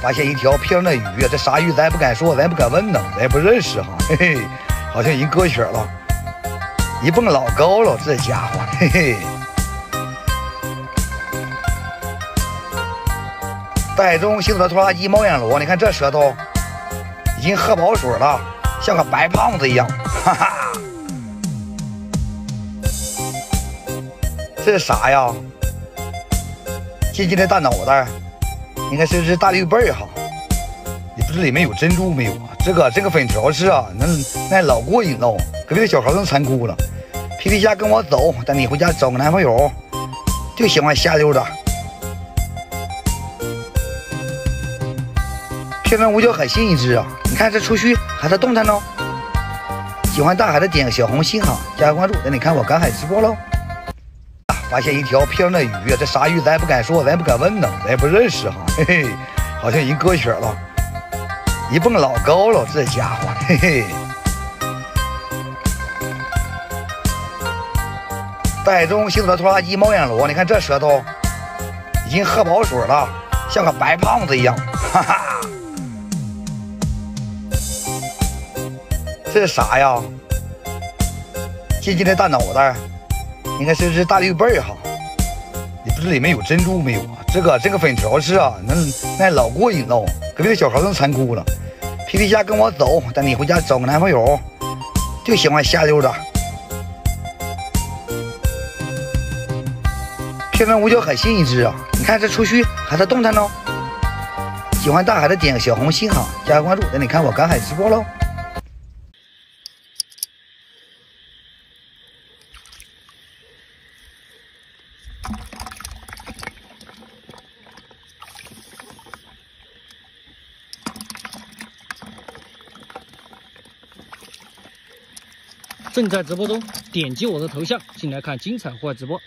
发现一条漂亮的鱼，这啥鱼咱也不敢说，咱也不敢问呢，咱也不认识哈，嘿嘿，好像已经搁浅了，一蹦老高了，这家伙，嘿嘿。袋中行走的拖拉机冒烟螺，你看这舌头已经喝饱水了，像个白胖子一样，哈哈。这是啥呀？尖尖的大脑袋，应该是只大绿背哈。也不知里面有珍珠没有啊？这个粉条吃啊，那老过瘾喽，隔壁的小孩都馋哭了。皮皮虾跟我走，带你回家找个男朋友，就喜欢瞎溜达。漂亮五角海星一只啊，你看这触须还在动弹呢。喜欢大海的点个小红心哈，加个关注，等你看我赶海直播喽。发现一条漂亮的鱼，这啥鱼咱也不敢说，咱也不敢问呢，咱也不认识哈，嘿嘿，好像已经搁浅了，一蹦老高了，这家伙，嘿嘿。袋中行走的拖拉机冒烟螺，你看这舌头已经喝饱水了，像个白胖子一样，哈哈。这是啥呀？尖尖的大脑袋，应该是只大绿背哈。也不知里面有珍珠没有啊？这个粉条吃啊，那老过瘾喽，隔壁的小孩都馋哭了。皮皮虾跟我走，带你回家找个男朋友，就喜欢瞎溜达。漂亮五角海星一只啊，你看这触须还在动弹呢。喜欢大海的点个小红心哈，加个关注，等你看我赶海直播喽。正在直播中，点击我的头像进来看精彩户外直播。